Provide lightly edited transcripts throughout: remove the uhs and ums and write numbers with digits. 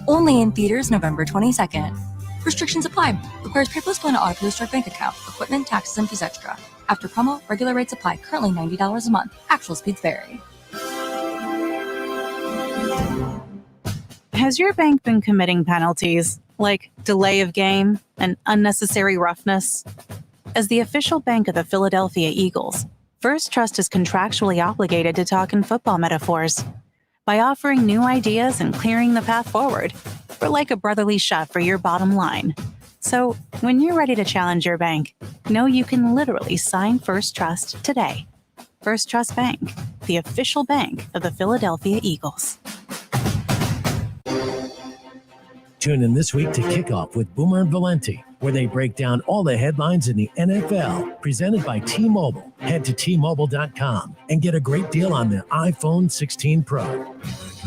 Only in theaters November 22nd. Restrictions apply. Requires paperless plan to auto start bank account. Equipment, taxes, and fees extra. After promo, regular rates apply. Currently $90 a month. Actual speeds vary. Has your bank been committing penalties like delay of game and unnecessary roughness? As the official bank of the Philadelphia Eagles, First Trust is contractually obligated to talk in football metaphors. By offering new ideas and clearing the path forward, we're like a brotherly shove for your bottom line. So when you're ready to challenge your bank, know you can literally sign First Trust today. First Trust Bank, the official bank of the Philadelphia Eagles. Tune in this week to Kickoff with Boomer and Valenti, where they break down all the headlines in the NFL, presented by T-Mobile. Head to T-Mobile.com and get a great deal on the iPhone 16 Pro.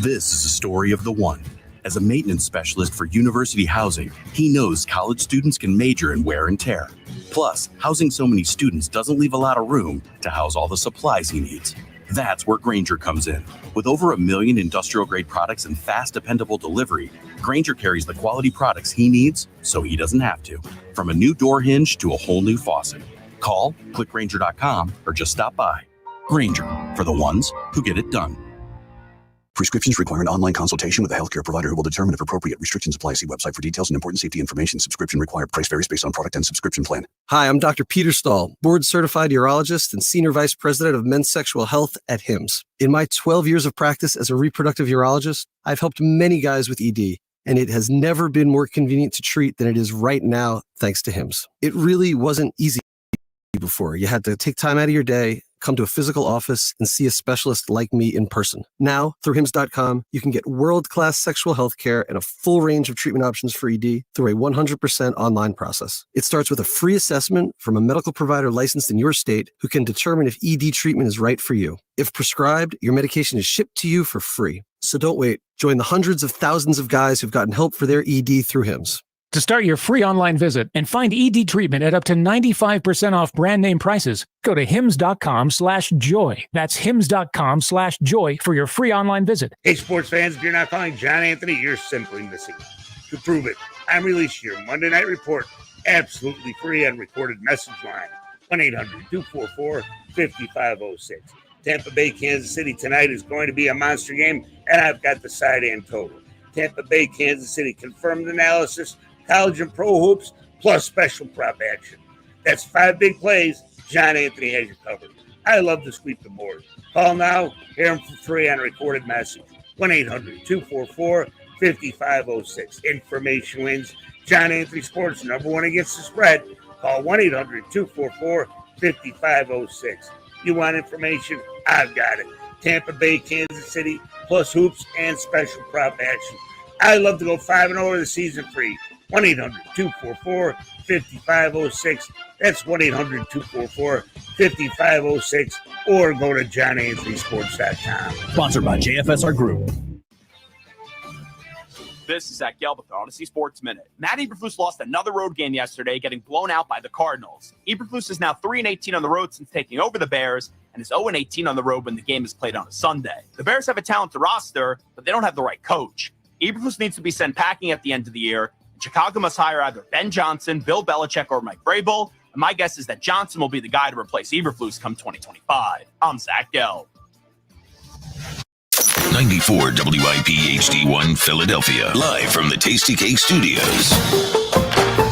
This is a story of the one. As a maintenance specialist for university housing, he knows college students can major in wear and tear. Plus, housing so many students doesn't leave a lot of room to house all the supplies he needs. That's where Grainger comes in. With over 1 million industrial-grade products and fast, dependable delivery, Grainger carries the quality products he needs so he doesn't have to. From a new door hinge to a whole new faucet. Call, click Grainger.com, or just stop by. Grainger, for the ones who get it done. Prescriptions require an online consultation with a healthcare provider who will determine if appropriate. Restrictions apply. See website for details and important safety information. Subscription required. Price varies based on product and subscription plan. Hi, I'm Dr. Peter Stahl, board-certified urologist and senior vice president of men's sexual health at HIMSS. In my 12 years of practice as a reproductive urologist, I've helped many guys with ED, and it has never been more convenient to treat than it is right now, thanks to HIMSS. It really wasn't easy before. You had to take time out of your day, come to a physical office, and see a specialist like me in person. Now, through HIMSS.com, you can get world-class sexual health care and a full range of treatment options for ED through a 100% online process. It starts with a free assessment from a medical provider licensed in your state who can determine if ED treatment is right for you. If prescribed, your medication is shipped to you for free. So don't wait. Join the hundreds of thousands of guys who've gotten help for their ED through HIMSS. To start your free online visit and find ED treatment at up to 95% off brand name prices, go to hims.com/joy. That's hims.com/joy for your free online visit. Hey, sports fans, if you're not calling John Anthony, you're simply missing it. To prove it, I'm releasing your Monday Night Report absolutely free on recorded message line, 1-800-244-5506. Tampa Bay, Kansas City tonight is going to be a monster game, and I've got the side and total. Tampa Bay, Kansas City, confirmed analysis, college and pro hoops, plus special prop action. That's 5 big plays. John Anthony has you covered. I love to sweep the board. Call now. Hear him for free on recorded message. 1-800-244-5506. Information wins. John Anthony Sports, number one against the spread. Call 1-800-244-5506. You want information? I've got it. Tampa Bay, Kansas City, plus hoops and special prop action. I love to go 5-0 the season free. 1-800-244-5506. That's 1-800-244-5506. Or go to johnanthonysports.com. Sponsored by JFSR Group. This is Zach Gelb with the Odyssey Sports Minute. Matt Eberflus lost another road game yesterday, getting blown out by the Cardinals. Eberflus is now 3-18 on the road since taking over the Bears, and is 0-18 on the road when the game is played on a Sunday. The Bears have a talented roster, but they don't have the right coach. Eberflus needs to be sent packing at the end of the year. Chicago must hire either Ben Johnson, Bill Belichick, or Mike Vrabel. And my guess is that Johnson will be the guy to replace Eberflus come 2025. I'm Zach Gelb. 94 WIP HD1 Philadelphia, live from the Tasty Cake Studios.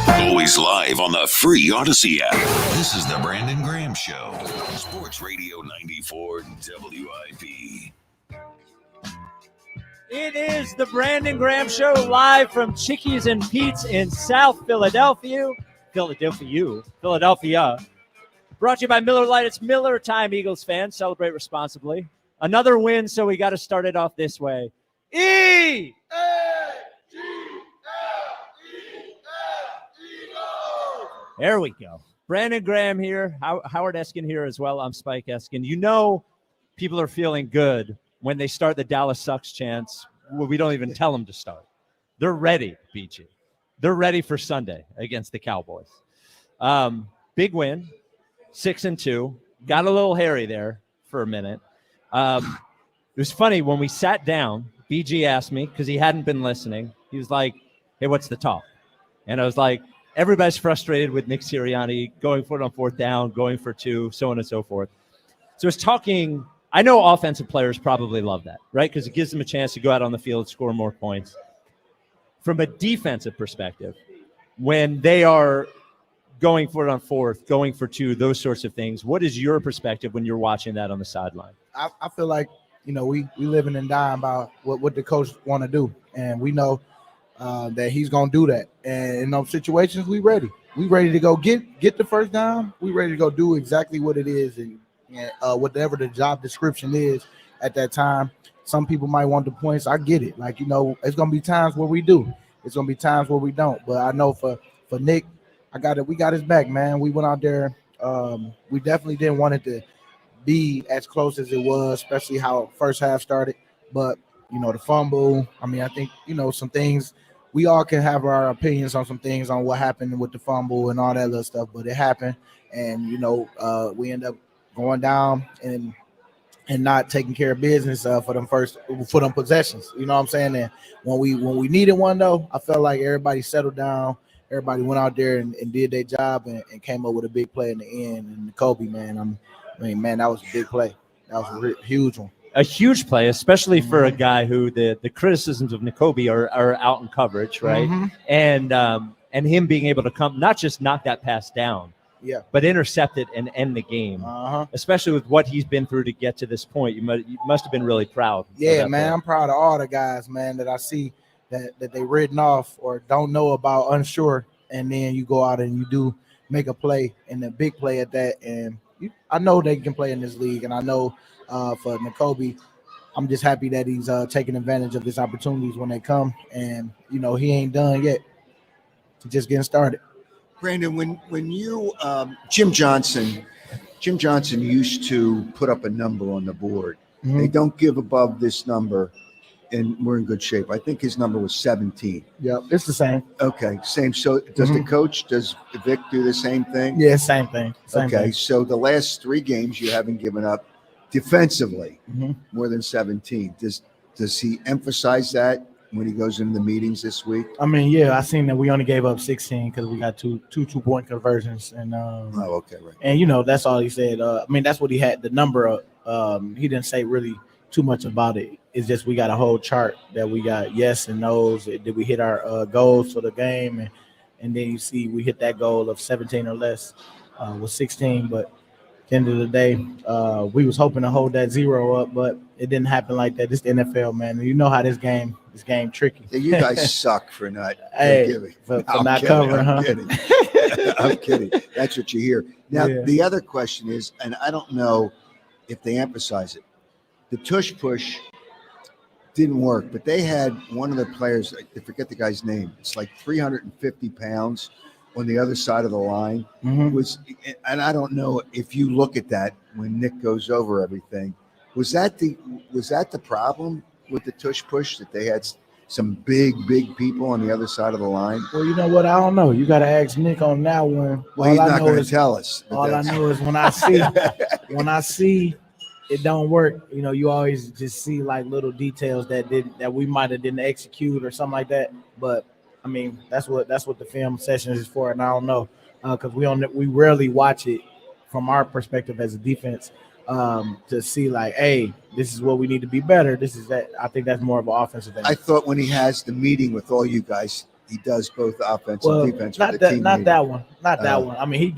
Always live on the free Odyssey app. This is the Brandon Graham Show. Sports Radio 94 WIP. It is the Brandon Graham Show, live from Chickie's and Pete's in South Philadelphia. Philadelphia. Brought to you by Miller Lite. It's Miller time, Eagles fans. Celebrate responsibly. Another win, so we got to start it off this way. Eagles! There we go. Brandon Graham here. Howard Eskin here as well. I'm Spike Eskin. You know people are feeling good when they start the Dallas Sucks chants. We don't even tell them to start. They're ready, BG. They're ready for Sunday against the Cowboys. Big win, 6-2. Got a little hairy there for a minute. It was funny when we sat down BG asked me, because he hadn't been listening, he was like, hey, what's the talk? And I was like, everybody's frustrated with Nick Sirianni going for it on 4th down, going for 2, so on and so forth. So it's talking, I know offensive players probably love that, right? Because it gives them a chance to go out on the field, score more points. From a defensive perspective, when they are going for it on 4th, going for 2, those sorts of things, what is your perspective when you're watching that on the sideline? I feel like, we living and dying by what the coach want to do. And we know that he's going to do that. And in those situations, we ready. We ready to go get the first down. We ready to go do exactly what it is and whatever the job description is at that time. Some people might want the points. I get it. Like, it's going to be times where we do. It's going to be times where we don't. But I know for Nick, we got his back, man. We went out there. We definitely didn't want it to be as close as it was, especially how first half started. But, the fumble, I think, some things, we all can have our opinions on some things on what happened with the fumble and all that other stuff, but it happened. And, we end up going down and not taking care of business for them possessions. You know what I'm saying? And when we needed one, though, I felt like everybody settled down. Everybody went out there and did their job and came up with a big play in the end. And Kobe, man, man, that was a big play. That was a huge one. A huge play, especially for a guy who the criticisms of Nakobe are out in coverage, right? Mm-hmm. And him being able to come, not just knock that pass down, but intercept it and end the game. Especially with what he's been through to get to this point, you must have been really proud. Yeah, man, I'm proud of all the guys, man, that I see that they written off or don't know about, unsure, and then you go out and you do make a play and a big play at that, and I know they can play in this league, and I know for Nakobe, I'm just happy that he's taking advantage of his opportunities when they come, and he ain't done yet. He's just getting started. Brandon, when you Jim Johnson used to put up a number on the board. Mm-hmm. They don't give above this number, and we're in good shape. I think his number was 17. Yeah, it's the same. Okay, same. So does the coach, does Vic do the same thing? Yeah, same thing. Same thing. So the last 3 games you haven't given up defensively more than 17. Does he emphasize that when he goes into the meetings this week? I seen that we only gave up 16 because we got two 2-point conversions, and okay, right. And that's all he said. That's what he had the number of. He didn't say really too much about it. It's just we got a whole chart that we got yes and no's. Did we hit our goals for the game, and then you see we hit that goal of 17 or less with 16, but. At the end of the day, we was hoping to hold that 0 up, but it didn't happen like that. This the NFL, man. You know how this game tricky. Yeah, you guys suck for not giving. For not covering, huh? I'm kidding. That's what you hear. Now, the other question is, and I don't know if they emphasize it, the tush push didn't work, but they had one of the players, I forget the guy's name, it's like 350 pounds on the other side of the line. And I don't know if you look at that when Nick goes over everything. Was that the problem with the tush push, that they had some big people on the other side of the line? Well, you know what? I don't know. You got to ask Nick on that one. Well, he's not going to tell us. All I know is when I see it don't work, you always just see like little details that we might have didn't execute or something like that. But that's what the film session is for, and I don't know because we rarely watch it from our perspective as a defense to see like, hey, this is what we need to be better. This is that. I think that's more of an offensive thing. I thought when he has the meeting with all you guys, he does both offense and defense. Not that one. He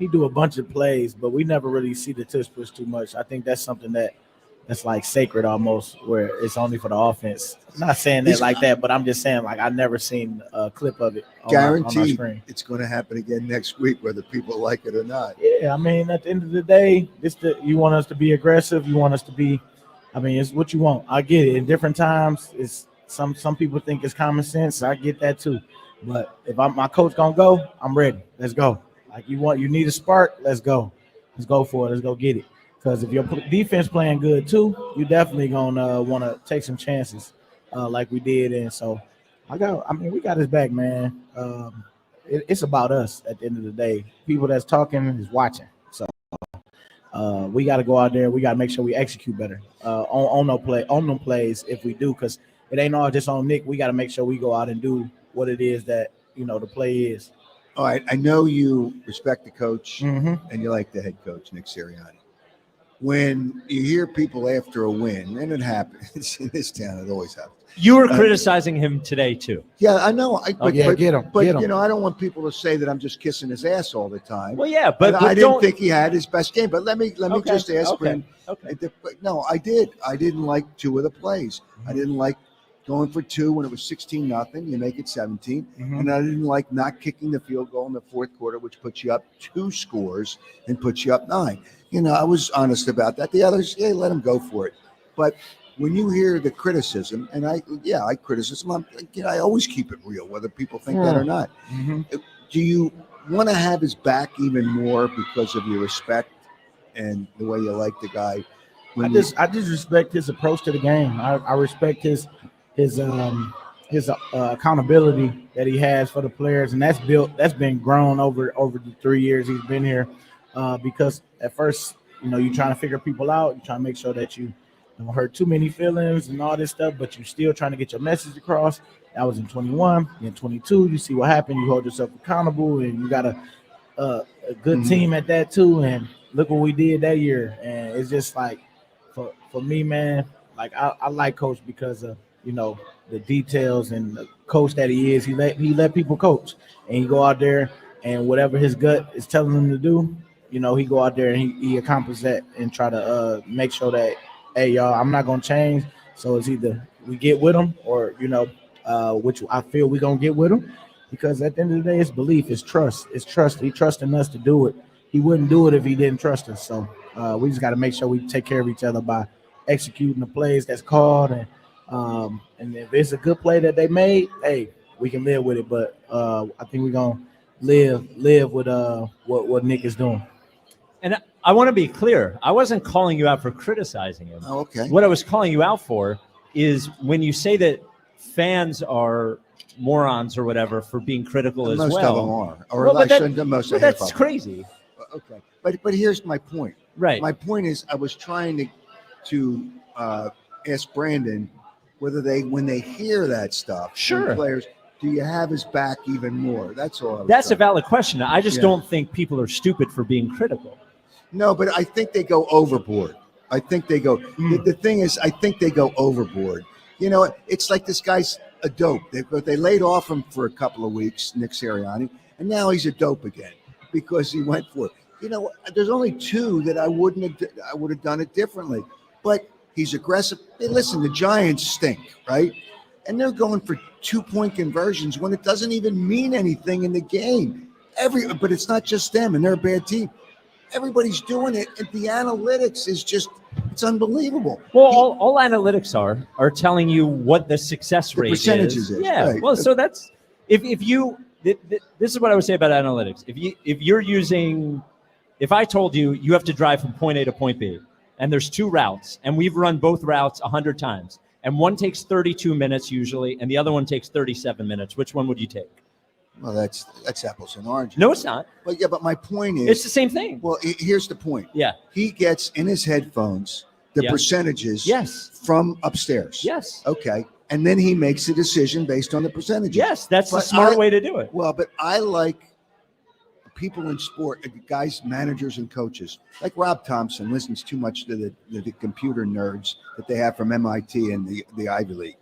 do a bunch of plays, but we never really see the tush push too much. I think that's something that's like sacred almost, where it's only for the offense. I'm not saying that like that, but I'm just saying like I've never seen a clip of it on my screen. It's going to happen again next week, whether people like it or not. Yeah, at the end of the day, you want us to be aggressive. You want us to be. It's what you want. I get it. In different times, it's some people think it's common sense. I get that too. But if my coach gonna go, I'm ready. Let's go. Like you need a spark. Let's go. Let's go for it. Let's go get it. Because if your defense playing good too, you definitely gonna want to take some chances, like we did. And so, we got his back, man. It's about us at the end of the day. People that's talking is watching. So we got to go out there. We got to make sure we execute better on them plays if we do, because it ain't all just on Nick. We got to make sure we go out and do what it is that the play is. All right, I know you respect the coach Mm-hmm. and you like the head coach, Nick Sirianni. When you hear people after a win, and it happens in this town, it always happens. You were criticizing him today too. Yeah, I know. But get him. But Get him. I don't want people to say that I'm just kissing his ass all the time. Well, yeah, but I didn't don't- think he had his best game. But let me Okay, just ask okay, Brandon. okay. No, I did. I didn't like two of the plays. I didn't like going for two when it was 16-0. You make it 17. Mhm. And I didn't like not kicking the field goal in the fourth quarter, which puts you up 2 scores and puts you up 9. I was honest about that. The others, let them go for it. But when you hear the criticism, and I criticism, I always keep it real, whether people think that or not. Mm-hmm. Do you want to have his back even more because of your respect and the way you like the guy? I just respect his approach to the game. I respect his accountability that he has for the players, and that's been grown over the 3 years he's been here. Because at first, you're trying to figure people out, you're trying to make sure that you don't hurt too many feelings and all this stuff, but you're still trying to get your message across. That was in 21. In 22, you see what happened. You hold yourself accountable, and you got a good team at that too. And look what we did that year. And it's just like, for me, man, like I like Coach because of the details and the coach that he is. He let people coach, and he go out there and whatever his gut is telling him to do, he go out there and he accomplishes that and try to make sure that, hey, y'all, I'm not gonna change. So it's either we get with him or which I feel we're gonna get with him, because at the end of the day, it's belief, it's trust, He trusting us to do it. He wouldn't do it if he didn't trust us. So we just got to make sure we take care of each other by executing the plays that's called, and if it's a good play that they made, hey, we can live with it. But I think we're gonna live with what Nick is doing. And I want to be clear. I wasn't calling you out for criticizing him. Oh, okay. What I was calling you out for is when you say that fans are morons or whatever for being critical as most well. of them are, or I shouldn't. Most of that's them. crazy. Okay, but here's my point. Right. My point is, I was trying to ask Brandon whether when they hear that stuff, Sure, from players, do you have his back even more? That's all. That's a valid question. I just don't think people are stupid for being critical. No, but I think they go overboard. I think they go. The thing is, I think they go overboard. It's like this guy's a dope. They laid off him for a couple of weeks, Nick Sirianni, and now he's a dope again because he went for it. There's only 2 that I would have done it differently. But he's aggressive. Hey, listen, the Giants stink, right? And they're going for 2-point conversions when it doesn't even mean anything in the game. But it's not just them, and they're a bad team. Everybody's doing it, and the analytics is it's unbelievable. Well, all analytics are telling you what the success rate percentages is. Yeah. Right. Well, so that's if you this is what I would say about analytics. If I told you have to drive from point A to point B, and there's 2 routes, and we've run both routes 100 times, and one takes 32 minutes usually, and the other one takes 37 minutes, which one would you take? Well, that's apples and oranges. No, it's not. But my point is, it's the same thing. Well, here's the point. Yeah. He gets in his headphones the percentages from upstairs. Yes. Okay. And then he makes a decision based on the percentages. Yes, that's the smart way to do it. Well, but I like people in sport, guys, managers, and coaches. Like Rob Thompson listens too much to the computer nerds that they have from MIT and the Ivy League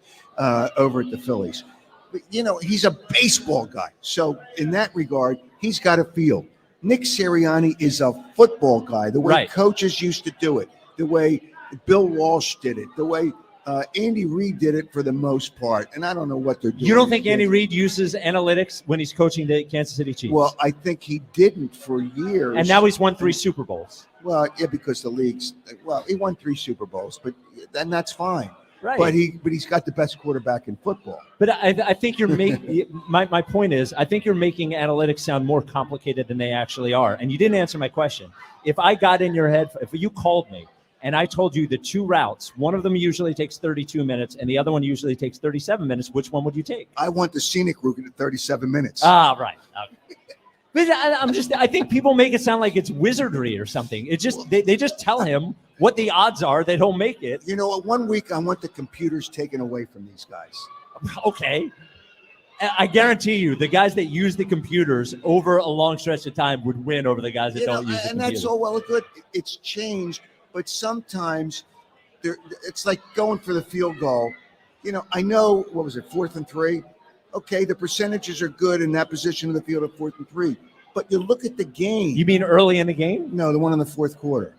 over at the Phillies. But, he's a baseball guy. So in that regard, he's got a feel. Nick Sirianni is a football guy, the way coaches used to do it, the way Bill Walsh did it, the way Andy Reid did it for the most part. And I don't know what they're doing. You don't think Andy Reid uses analytics when he's coaching the Kansas City Chiefs? Well, I think he didn't for years. And now he's won 3 Super Bowls. Well, yeah, because the league's he won 3 Super Bowls, but then that's fine. Right. But he's got the best quarterback in football. But I think you're making my point is I think you're making analytics sound more complicated than they actually are. And you didn't answer my question. If I got in your head, if you called me and I told you the 2 routes, one of them usually takes 32 minutes and the other one usually takes 37 minutes, which one would you take? I want the scenic route at 37 minutes. Ah, right. Okay. But I think people make it sound like it's wizardry or something. It just they just tell him what the odds are that he'll make it. You know what? 1 week I want the computers taken away from these guys. Okay. I guarantee you, the guys that use the computers over a long stretch of time would win over the guys that don't use the computers. And that's all well and good. It's changed, but sometimes it's like going for the field goal. You know, I know, what was it, 4th and 3? Okay, the percentages are good in that position of the field at 4th and 3. But you look at the game. You mean early in the game? No, the one in the 4th quarter.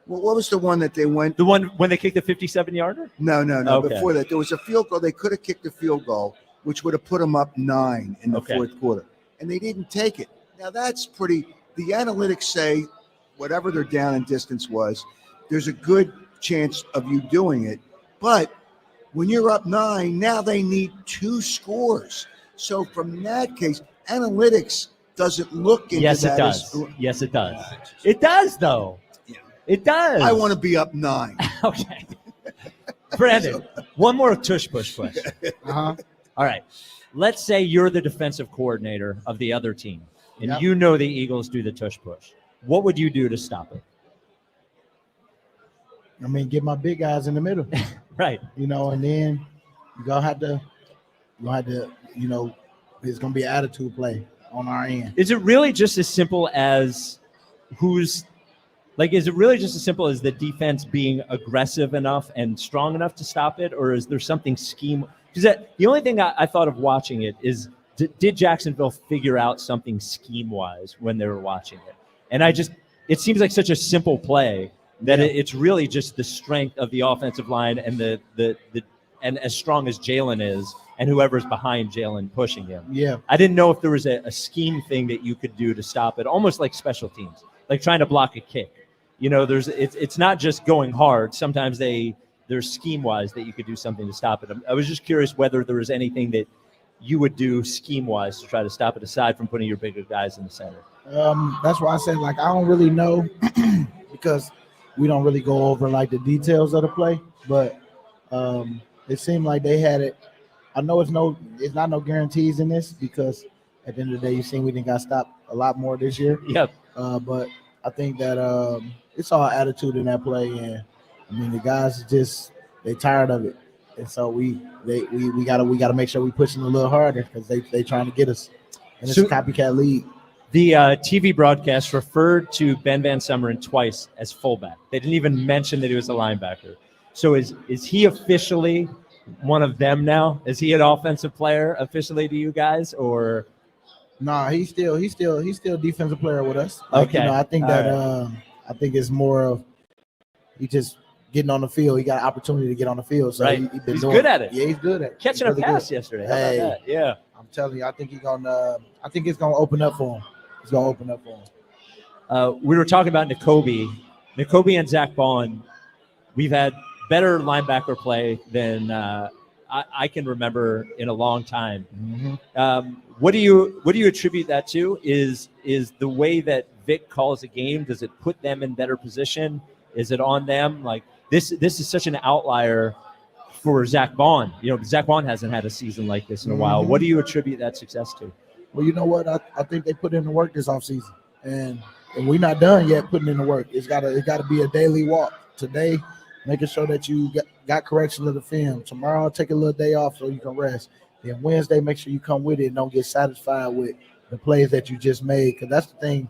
Well, what was the one that they went? The one when they kicked the 57-yarder? No. Okay. Before that, there was a field goal. They could have kicked a field goal, which would have put them up 9 in the 4th quarter. And they didn't take it. Now, that's pretty – the analytics say whatever their down and distance was, there's a good chance of you doing it. But when you're up 9, now they need 2 scores. So from that case, analytics doesn't look into Yes, that. it does. Yes, it does. It does, though. It does. I want to be up 9. Okay. Brandon, one more tush-push question. Uh-huh. All right. Let's say you're the defensive coordinator of the other team, and Yep. you know the Eagles do the tush-push. What would you do to stop it? I mean, get my big guys in the middle. Right. You know, and then you're going to have to, you know, it's going to be an attitude play on our end. Is it really just as simple as is it really just as simple as the defense being aggressive enough and strong enough to stop it? Or is there something scheme? Because the only thing I thought of watching it is, did Jacksonville figure out something scheme-wise when they were watching it? And it seems like such a simple play that it's really just the strength of the offensive line and and as strong as Jalen is and whoever's behind Jalen pushing him. Yeah. I didn't know if there was a scheme thing that you could do to stop it, almost like special teams, like trying to block a kick. You know, it's not just going hard. Sometimes there's scheme-wise that you could do something to stop it. I was just curious whether there was anything that you would do scheme-wise to try to stop it aside from putting your bigger guys in the center. That's why I said, I don't really know because we don't really go over, the details of the play. But it seemed like they had it. I know it's not no guarantees in this because at the end of the day, you've seen we didn't got stopped a lot more this year. Yep. But I think that it's all attitude in that play, and I mean the guys they tired of it, and so we gotta make sure we pushing a little harder because they trying to get us, and it's a copycat league. The TV broadcast referred to Ben Van Sumeren twice as fullback. They didn't even mention that he was a linebacker. So is he officially one of them now? Is he an offensive player officially to you guys, or? Nah, he's still defensive player with us. Okay. I think that I think it's more of he just getting on the field. He got an opportunity to get on the field, so right. He's good at it. Yeah, he's good at it. Catching a pass yesterday. How about that? Yeah. I'm telling you, I think it's gonna open up for him. It's gonna open up for him. We were talking about Nakobe and Zach Bond. We've had better linebacker play than I can remember in a long time. Mm-hmm. What do you attribute that to? Is the way that Vic calls a game? Does it put them in better position? Is it on them? Like this is such an outlier for Zach Bond. You know, Zach Bond hasn't had a season like this in a while. What do you attribute that success to? Well, you know what? I think they put in the work this offseason, and we're not done yet putting in the work. It's gotta be a daily walk. Today, making sure that you got correction of the film. Tomorrow, take a little day off so you can rest. Then Wednesday, make sure you come with it and don't get satisfied with the plays that you just made. Because that's the thing,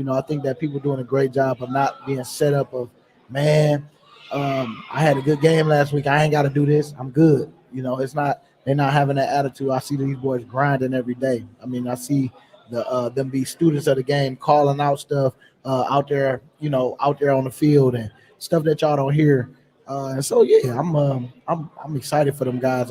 I think that people doing a great job of not being set up of, man, I had a good game last week. I ain't got to do this. I'm good. They're not having that attitude. I see these boys grinding every day. I mean, I see them be students of the game, calling out stuff out there on the field and stuff that y'all don't hear. And so, yeah, I'm excited for them guys.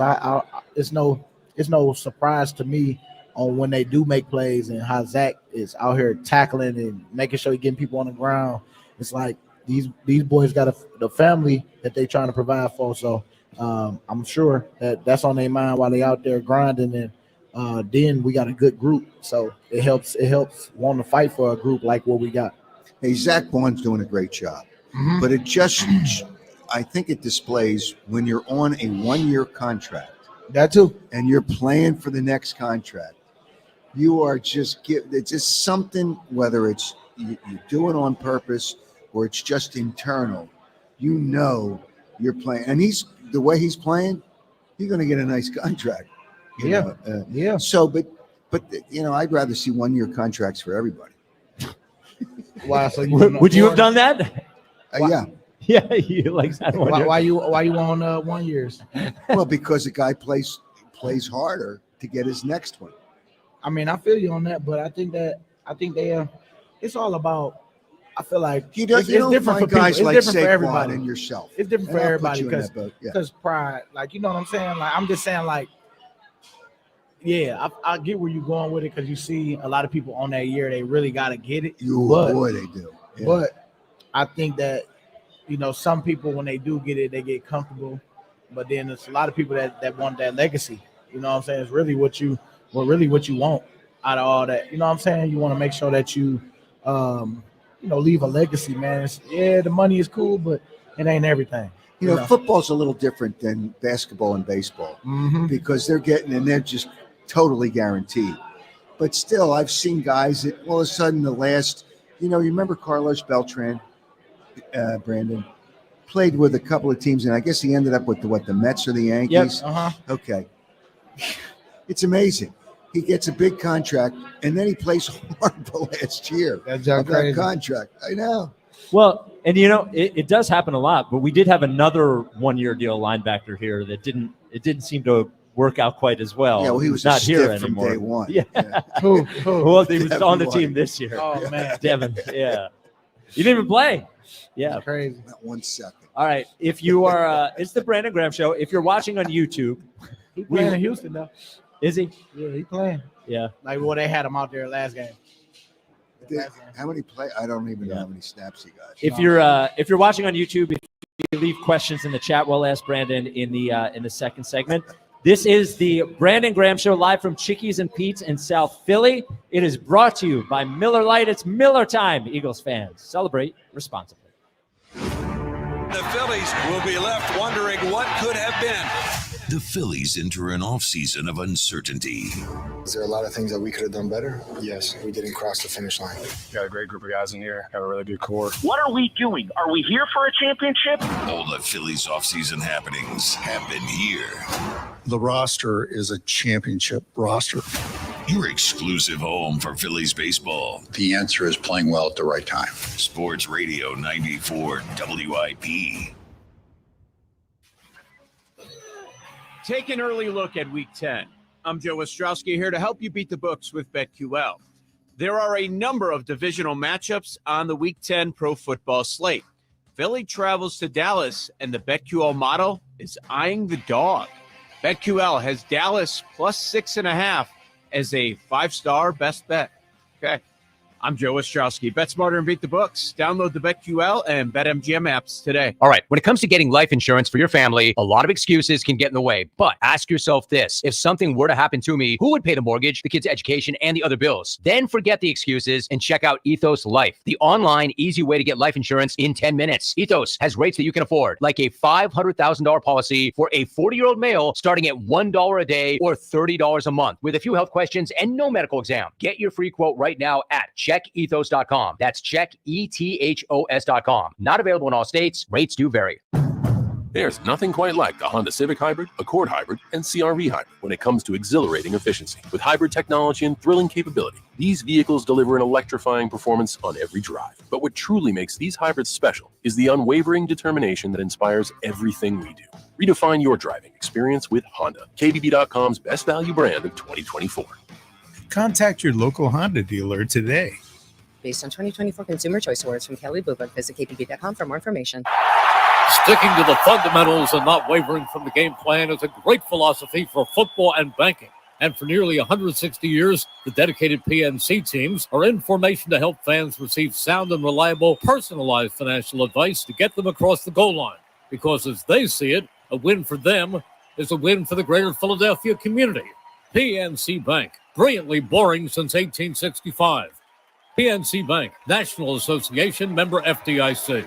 It's no surprise to me on when they do make plays and how Zach is out here tackling and making sure he's getting people on the ground. It's like these boys got the family that they trying to provide for. So I'm sure that's on their mind while they out there grinding. And then we got a good group. So it helps want to fight for a group like what we got. Hey, Zach Bond's doing a great job. Mm-hmm. But I think it displays when you're on a 1-year contract. That too. And you're playing for the next contract. you are just it's just something, whether it's you do it on purpose or it's just internal. You know you're playing, and the way he's playing, he's going to get a nice contract. You know? Yeah. So, but I'd rather see 1-year contracts for everybody. Wow. So would you have done that? Yeah. Yeah, you like that one. Why you on 1 years? Well, because the guy plays harder to get his next one. I mean, I feel you on that, but I think they it's all about. I feel like you don't different find for guys people. like It's different for everybody. Saquon and yourself. It's different And for I'll put everybody you in that boat, yeah. because pride, like, you know what I'm saying? Like, I'm just saying, like, yeah, I get where you're going with it because you see a lot of people on that year, they really got to get it. Boy, they do. Yeah. But I think that, some people, when they do get it, they get comfortable. But then there's a lot of people that want that legacy. You know what I'm saying? It's really what you want out of all that. You know what I'm saying? You want to make sure that you, leave a legacy, man. The money is cool, but it ain't everything. Football's a little different than basketball and baseball because they're just totally guaranteed. But still, I've seen guys that all of a sudden you remember Carlos Beltran, Brandon, played with a couple of teams, and I guess he ended up with the Mets or the Yankees? Yep, Okay. It's amazing. He gets a big contract, and then he plays horrible last year. That's of crazy. that contract. I know. Well, and it does happen a lot, but we did have another 1-year deal linebacker here that didn't seem to work out quite as well. Yeah, well, he was not here from anymore. Day one. Yeah. Who? Well, he was on the Devin team White. this year. Oh, man. Devin. Yeah. You didn't even play. Yeah. That's crazy. Not 1 second. All right. If you are, it's the Brandon Graham Show. If you're watching on YouTube, He playing in Houston now. is he? Yeah, he playing. Yeah. Like, they had him out there last game. How many play? I don't even know how many snaps he got. If you're watching on YouTube, if you leave questions in the chat, we'll ask Brandon in the second segment. This is the Brandon Graham Show live from Chickie's and Pete's in South Philly. It is brought to you by Miller Lite. It's Miller time, Eagles fans. Celebrate responsibly. The Phillies will be left wondering what could have been. The Phillies enter an offseason of uncertainty. Is there a lot of things that we could have done better? Yes, we didn't cross the finish line. Got a great group of guys in here. Have a really good core. What are we doing? Are we here for a championship? All the Phillies offseason happenings happen here. The roster is a championship roster. Your exclusive home for Phillies baseball. The answer is playing well at the right time. Sports Radio 94 WIP. Take an early look at Week 10. I'm Joe Ostrowski here to help you beat the books with BetQL. There are a number of divisional matchups on the Week 10 pro football slate. Philly travels to Dallas, and the BetQL model is eyeing the dog. BetQL has Dallas plus 6.5 as a 5-star best bet. Okay. I'm Joe Ostrowski. Bet smarter and beat the books. Download the BetQL and BetMGM apps today. All right. When it comes to getting life insurance for your family, a lot of excuses can get in the way. But ask yourself this. If something were to happen to me, who would pay the mortgage, the kids' education, and the other bills? Then forget the excuses and check out Ethos Life, the online, easy way to get life insurance in 10 minutes. Ethos has rates that you can afford, like a $500,000 policy for a 40-year-old male starting at $1 a day or $30 a month with a few health questions and no medical exam. Get your free quote right now at checkethos.com. That's checkethos.com. Not available in all states. Rates do vary. There's nothing quite like the Honda Civic Hybrid, Accord Hybrid, and CR-V Hybrid when it comes to exhilarating efficiency. With hybrid technology and thrilling capability, these vehicles deliver an electrifying performance on every drive. But what truly makes these hybrids special is the unwavering determination that inspires everything we do. Redefine your driving experience with Honda, KBB.com's best value brand of 2024. Contact your local Honda dealer today. Based on 2024 Consumer Choice Awards from Kelly Blue Book, visit kbb.com for more information. Sticking to the fundamentals and not wavering from the game plan is a great philosophy for football and banking. And for nearly 160 years, the dedicated PNC teams are in formation to help fans receive sound and reliable, personalized financial advice to get them across the goal line. Because as they see it, a win for them is a win for the greater Philadelphia community. PNC Bank, brilliantly boring since 1865. PNC Bank, National Association member FDIC.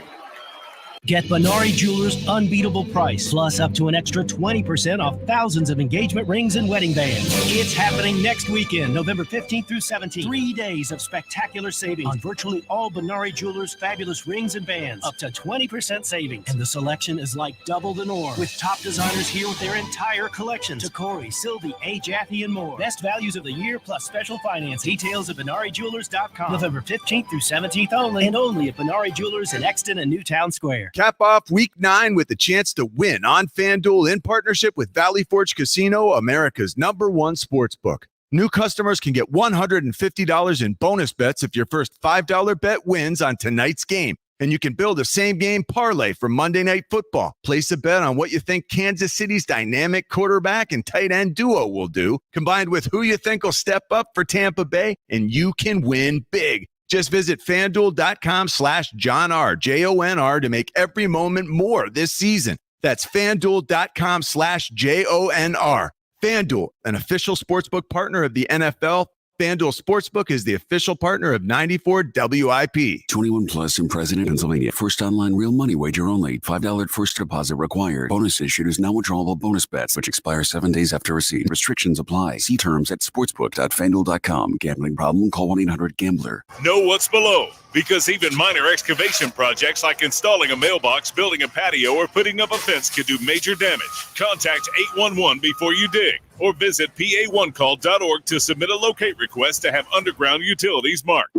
Get Benari Jewelers' unbeatable price, plus up to an extra 20% off thousands of engagement rings and wedding bands. It's happening next weekend, November 15th through 17th. 3 days of spectacular savings on virtually all Benari Jewelers' fabulous rings and bands. Up to 20% savings. And the selection is like double the norm, with top designers here with their entire collection. Takori, Sylvie, A. Jaffe, and more. Best values of the year plus special finance. Details at BenariJewelers.com. November 15th through 17th only, and only at Benari Jewelers in Exton and Newtown Square. Cap off Week 9 with the chance to win on FanDuel in partnership with Valley Forge Casino, America's #1 sportsbook. New customers can get $150 in bonus bets if your first $5 bet wins on tonight's game. And you can build a same-game parlay for Monday Night Football. Place a bet on what you think Kansas City's dynamic quarterback and tight end duo will do, combined with who you think will step up for Tampa Bay, and you can win big. Just visit FanDuel.com/JohnR, JONR, to make every moment more this season. That's FanDuel.com/JONR. FanDuel, an official sportsbook partner of the NFL. FanDuel Sportsbook is the official partner of 94 WIP. 21 plus and present in Pennsylvania. First online real money wager only. $5 first deposit required. Bonus issued is now withdrawable bonus bets, which expire 7 days after receipt. Restrictions apply. See terms at sportsbook.fanduel.com. Gambling problem? Call 1-800-GAMBLER. Know what's below, because even minor excavation projects like installing a mailbox, building a patio, or putting up a fence can do major damage. Contact 811 before you dig, or visit pa1call.org to submit a locate request to have underground utilities marked.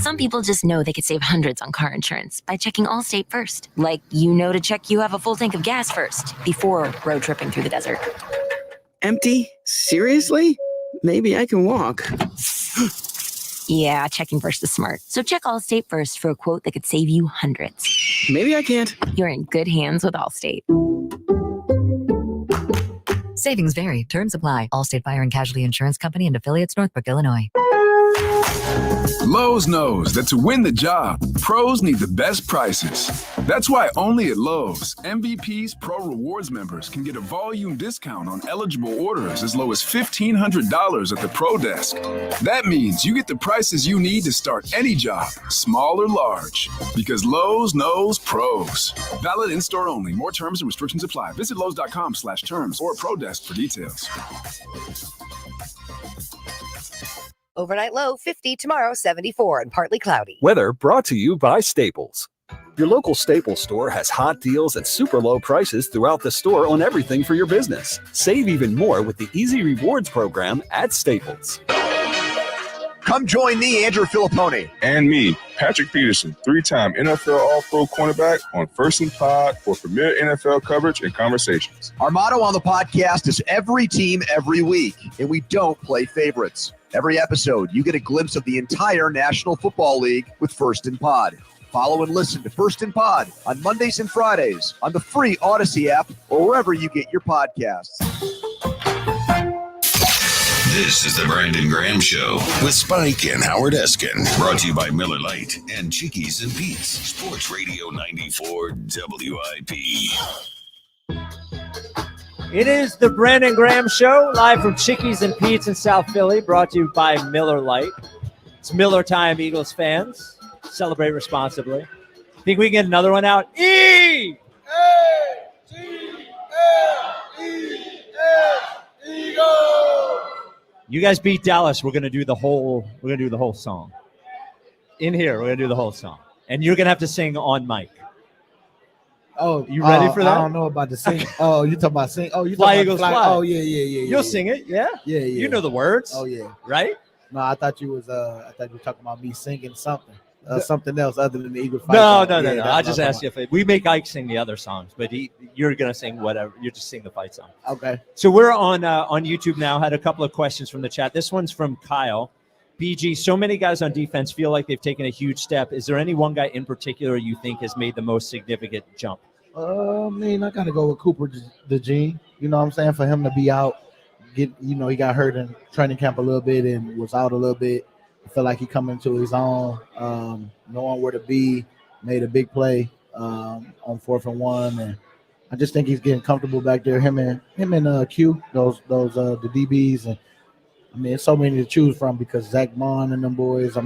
Some people just know they could save hundreds on car insurance by checking Allstate first. Like, to check you have a full tank of gas first before road tripping through the desert. Empty? Seriously? Maybe I can walk. Yeah, checking first is smart. So check Allstate first for a quote that could save you hundreds. Maybe I can't. You're in good hands with Allstate. Savings vary. Terms apply. Allstate Fire and Casualty Insurance Company and affiliates, Northbrook, Illinois. Lowe's knows that to win the job, pros need the best prices. That's why only at Lowe's, MVP's Pro Rewards members can get a volume discount on eligible orders as low as $1,500 at the Pro Desk. That means you get the prices you need to start any job, small or large. Because Lowe's knows pros. Valid in-store only. More terms and restrictions apply. Visit Lowe's.com/terms or Pro Desk for details. Overnight low 50, tomorrow 74 and partly cloudy. Weather brought to you by Staples. Your local Staples store has hot deals and super low prices throughout the store on everything for your business. Save even more with the Easy Rewards program at Staples. Come join me, Andrew Filippone. And me, Patrick Peterson, 3-time NFL All-Pro cornerback on First and Pod for premier NFL coverage and conversations. Our motto on the podcast is every team, every week, and we don't play favorites. Every episode, you get a glimpse of the entire National Football League with First and Pod. Follow and listen to First and Pod on Mondays and Fridays on the free Odyssey app or wherever you get your podcasts. This is the Brandon Graham Show with Spike and Howard Eskin. Brought to you by Miller Lite and Chickies and Pete's. Sports Radio 94 WIP. It is the Brandon Graham Show, live from Chickies and Pete's in South Philly, brought to you by Miller Lite. It's Miller time, Eagles fans. Celebrate responsibly. Think we can get another one out? Eagles! You guys beat Dallas. We're gonna do the whole song. In here, we're gonna do the whole song. And you're gonna have to sing on mic. Oh, you ready for that? I don't know about the sing. Oh, you talking about sing? Oh, you Fly talking Eagles about fly. Oh, yeah. You'll sing it, yeah? Yeah. You know the words. Oh, yeah. Right? No, I thought you were talking about me singing something. Something else other than the Eagle fight. No. I just asked you if we make Ike sing the other songs, but you're gonna sing whatever. You just sing the fight song. Okay. So we're on YouTube now. Had a couple of questions from the chat. This one's from Kyle. BG, so many guys on defense feel like they've taken a huge step. Is there any one guy in particular you think has made the most significant jump? I gotta go with Cooper DeJean. You know what I'm saying? For him to be out, he got hurt in training camp a little bit and was out a little bit. I feel like he come into his own, knowing where to be, made a big play on 4th and 1, and I just think he's getting comfortable back there. Him and Q, those the DBs, and it's so many to choose from because Zach Bond and them boys.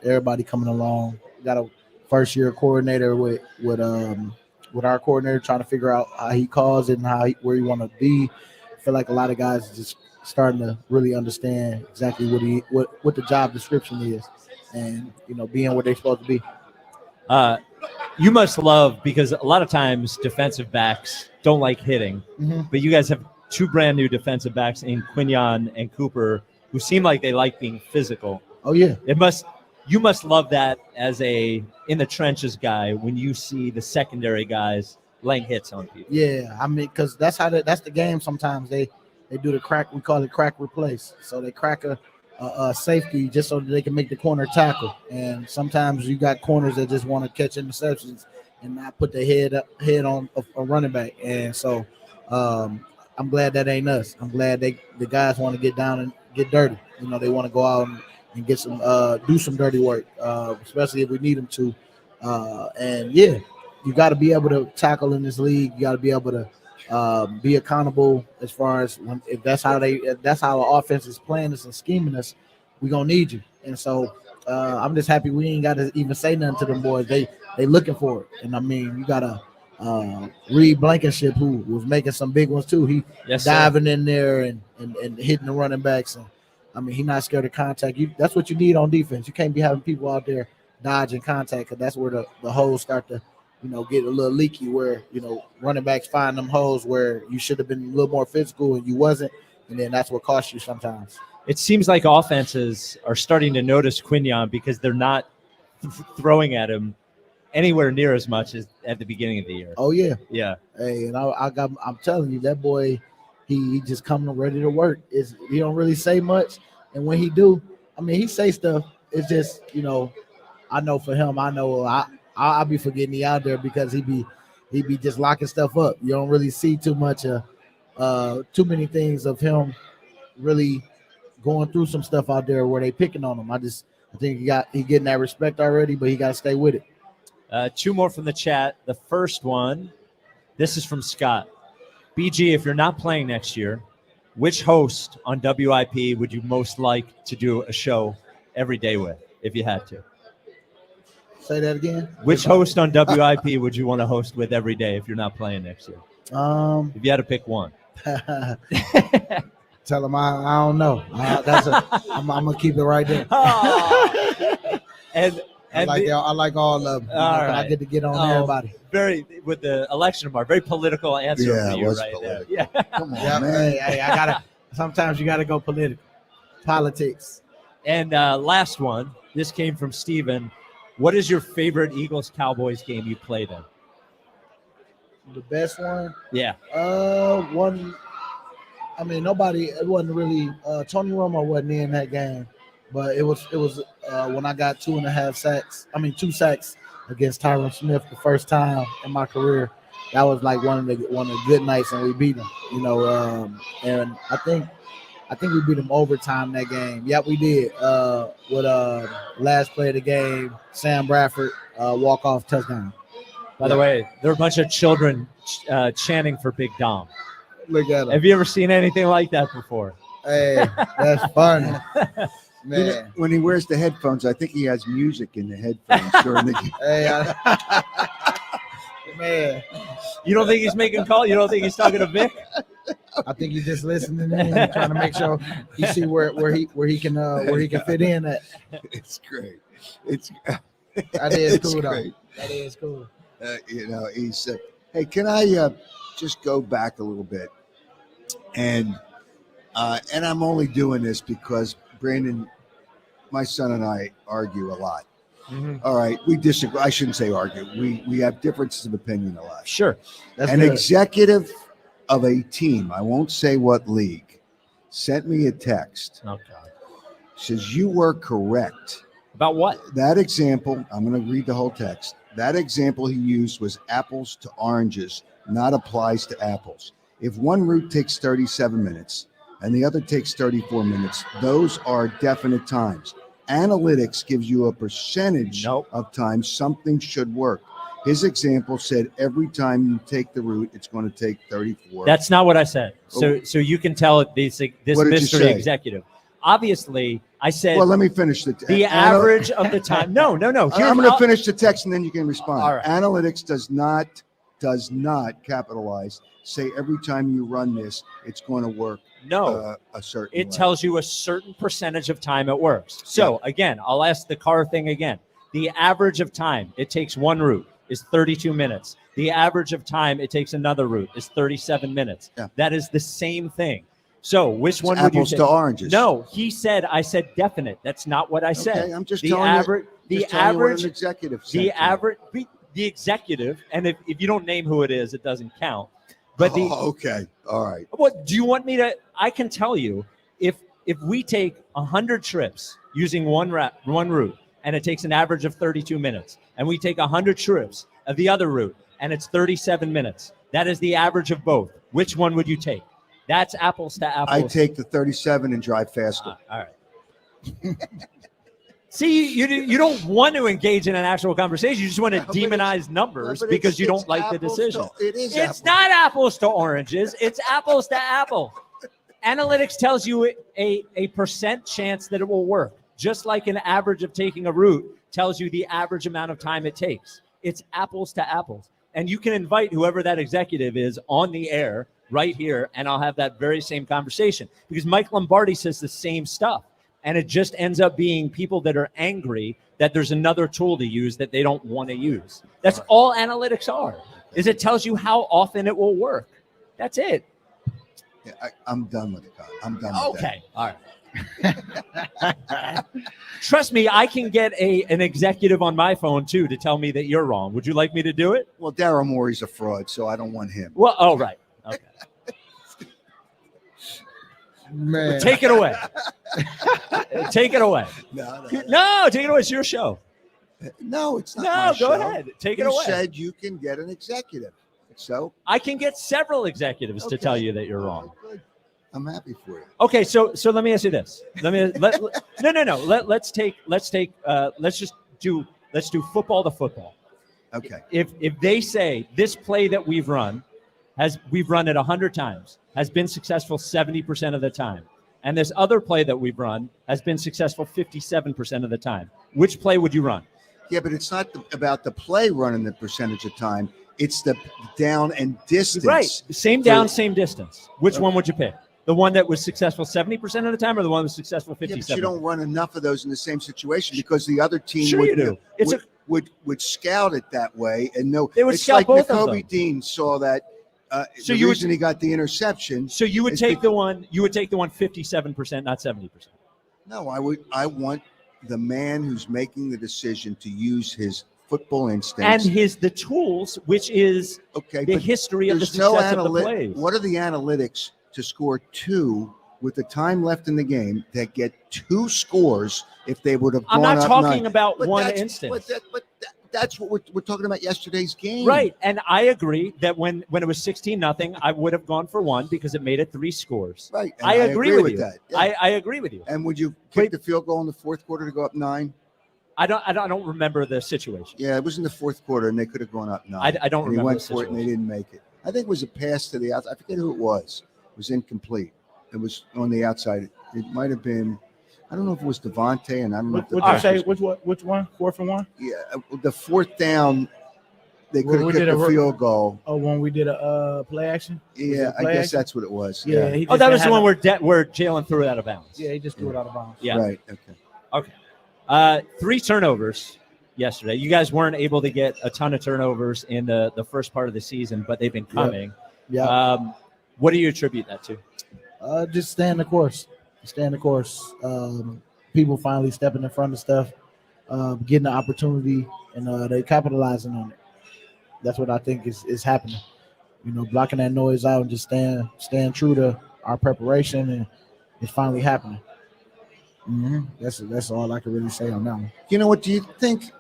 Everybody coming along. Got first year coordinator with our coordinator, trying to figure out how he calls it and where he want to be. I feel like a lot of guys are just starting to really understand exactly what the job description is, and being where they're supposed to be. You must love, because a lot of times defensive backs don't like hitting, but you guys have two brand new defensive backs in Quignon and Cooper who seem like they like being physical. Oh yeah. You must love that as a in the trenches guy when you see the secondary guys laying hits on people. Yeah, I mean, because that's the game. Sometimes they do the crack. We call it crack replace. So they crack a safety just so that they can make the corner tackle. And sometimes you got corners that just want to catch interceptions and not put their head on a running back. And so I'm glad that ain't us. I'm glad the guys want to get down and get dirty. They want to go out and get some do some dirty work, especially if we need them to. And yeah, you got to be able to tackle in this league. You got to be able to be accountable as far as if that's how the offense is playing us and scheming us, we're gonna need you. And so I'm just happy we ain't got to even say nothing to them boys. They looking for it. And I mean, you gotta Reed Blankenship, who was making some big ones too. He diving in there and hitting the running backs. And I mean, he's not scared of contact. That's what you need on defense. You can't be having people out there dodging contact, because that's where the holes start to get a little leaky, where running backs find them holes where you should have been a little more physical and you wasn't, and then that's what costs you sometimes. It seems like offenses are starting to notice Quignon because they're not throwing at him anywhere near as much as at the beginning of the year. Oh yeah, yeah. Hey, and I'm telling you, that boy, he just coming ready to work. He don't really say much, and when he do, I mean, he say stuff. It's just I know for him, I'll be forgetting he out there because he be just locking stuff up. You don't really see too many things of him really going through some stuff out there where they picking on him. I think he getting that respect already, but he got to stay with it. Two more from the chat. The first one, this is from Scott. BG, if you're not playing next year, which host on WIP would you most like to do a show every day with if you had to? Say that again. Which host on WIP would you want to host with every day if you're not playing next year? If you had to pick one. Tell him I don't know. I'm gonna keep it right there. and I like all of them. Right. I get to get on everybody. Very with the election tomorrow. Very political answer for you right there. Yeah. Come on, man. Hey, I gotta. Sometimes you gotta go politics. And last one. This came from Steven. What is your favorite Eagles-Cowboys game you played in? The best one? Yeah. One. I mean, it wasn't really. Tony Romo wasn't in that game, but it was when I got 2 sacks against Tyron Smith the first time in my career. That was like one of the good nights, and we beat them. And I think we beat them overtime that game. Yep, we did. With last play of the game, Sam Bradford walk-off touchdown. By the way, there are a bunch of children chanting for Big Dom. Look at him. Have you ever seen anything like that before? Hey, that's funny. Man. When he wears the headphones, I think he has music in the headphones during the game. Hey, man. You don't think he's making calls? You don't think he's talking to Vic? I think he's just listening in, trying to make sure he see where he can fit in at. It's great. That is cool though. Great. That is cool. He's. Hey, can I just go back a little bit? And I'm only doing this because Brandon, my son, and I argue a lot. Mm-hmm. All right, we disagree. I shouldn't say argue. We have differences of opinion a lot. Sure. An executive of a team, I won't say what league, sent me a text. Oh, God. Says you were correct. About what? That example, I'm going to read the whole text. That example he used was apples to oranges, not applies to apples. If one route takes 37 minutes and the other takes 34 minutes, those are definite times. Analytics gives you a percentage of time something should work. His example said every time you take the route, it's going to take 34. That's not what I said. So you can tell this What did you mystery say? executive. Obviously, I said. Well, let me finish the average of the time. No. Here, I'm going to finish the text and then you can respond. All right. Analytics does not capitalize. Say every time you run this, it's going to work. No, a certain. It way. tells you a certain percentage of time it works. So again, I'll ask the car thing again. The average of time it takes one route is 32 minutes. The average of time it takes another route is 37 minutes. Yeah. That is the same thing. So which It's one would you apples take? to oranges. No, I said definite. That's not what I said. Okay, I'm just the telling average. you. The just telling you what average. an executive. The said to me. average. The executive, and if you don't name who it is, it doesn't count. But okay, all right. What do you want me to? I can tell you if we take 100 trips using one route, and it takes an average of 32 minutes, and we take 100 trips of the other route, and it's 37 minutes. That is the average of both. Which one would you take? That's apples to apples. I take the 37 and drive faster. All right. See, you don't want to engage in an actual conversation. You just want to demonize numbers because you don't like the decision. It's not apples to oranges. It's apples to apple. Analytics tells you a percent chance that it will work, just like an average of taking a route tells you the average amount of time it takes. It's apples to apples. And you can invite whoever that executive is on the air right here, and I'll have that very same conversation because Mike Lombardi says the same stuff. And it just ends up being people that are angry that there's another tool to use that they don't want to use. That's all analytics are, is it tells you how often it will work. That's it. Yeah, I'm done with it. I'm done with that. Okay. All right. Trust me, I can get an executive on my phone, too, to tell me that you're wrong. Would you like me to do it? Well, Daryl Morey's a fraud, so I don't want him. Well, oh, right. Okay. Man. Take it away. Take it away. No, take it away. It's your show. No, it's not. No, my go show. ahead. Take it away. You said you can get an executive. So I can get several executives to tell you that you're wrong. Good. I'm happy for you. Okay, so let me ask you this. Let's do football to football. Okay. If they say this play that we've run it 100 times, has been successful 70% of the time, and this other play that we've run has been successful 57% of the time, which play would you run? Yeah, but it's not about the play running the percentage of time. It's the down and distance. Right. Same down, same distance. Which one would you pick? The one that was successful 70% of the time or the one that was successful 57%? Yeah, but you don't run enough of those in the same situation because the other team Sure you do. would scout it that way and know. They would it's scout like both of Nakobe them. Dean saw that. So the reason he got the interception. So you would take the one 57%, not 70%. No, I want the man who's making the decision to use his football instincts And the tools, which is the history of the success of the plays. What are the analytics to score two with the time left in the game that get two scores if they would have gone I'm not up talking 9? about But one that's- instance. But that's what we're talking about yesterday's game. Right. And I agree that when it was 16-0, I would have gone for one because it made it 3 scores. Right. And I agree with you. that. Yeah. I agree with you. And would you kick the field goal in the fourth quarter to go up 9? I don't remember the situation. Yeah, it was in the fourth quarter, and they could have gone up 9. I don't and remember He went the for it, and they didn't make it. I think it was a pass to the outside. I forget who it was. It was incomplete. It was on the outside. It might have been. I don't know if it was Devontae, and I don't know. Which one? 4th and 1? Yeah, the fourth down, they could have kicked a field goal. Oh, when we did a play action? Yeah, I guess that's what it was. Yeah. That was the one where Jalen threw it out of bounds. Yeah, he just threw it out of bounds. Yeah. Right. Okay. 3 turnovers yesterday. You guys weren't able to get a ton of turnovers in the first part of the season, but they've been coming. Yeah. What do you attribute that to? Just staying the course. People finally stepping in front of stuff, getting the opportunity, and they capitalizing on it. That's what I think is happening. Blocking that noise out and just staying true to our preparation, and it's finally happening. That's all I can really say on that one. You know what? Do you think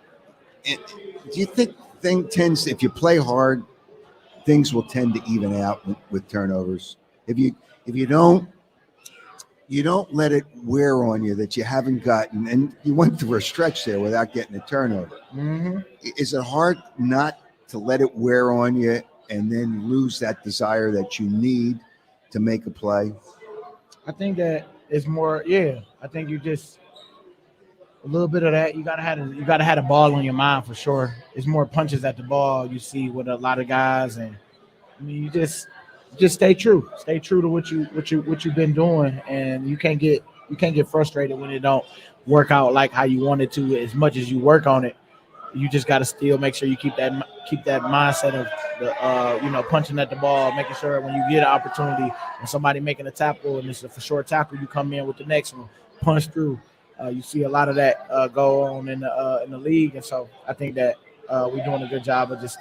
thing tends, if you play hard, things will tend to even out with turnovers? If you don't let it wear on you that you haven't gotten, and you went through a stretch there without getting a turnover. Is it hard not to let it wear on you and then lose that desire that you need to make a play? I think that it's more. Yeah, I think you just a little bit of that. You gotta have the ball on your mind for sure. It's more punches at the ball you see with a lot of guys, and I mean you just stay true to what you've been doing, and you can't get frustrated when it don't work out like how you want it to. As much as you work on it, you just got to still make sure you keep that mindset of the punching at the ball, making sure when you get an opportunity and somebody making a tackle and it's a for short tackle, you come in with the next one, punch through. You see a lot of that go on in the league, and so I think that we're doing a good job of just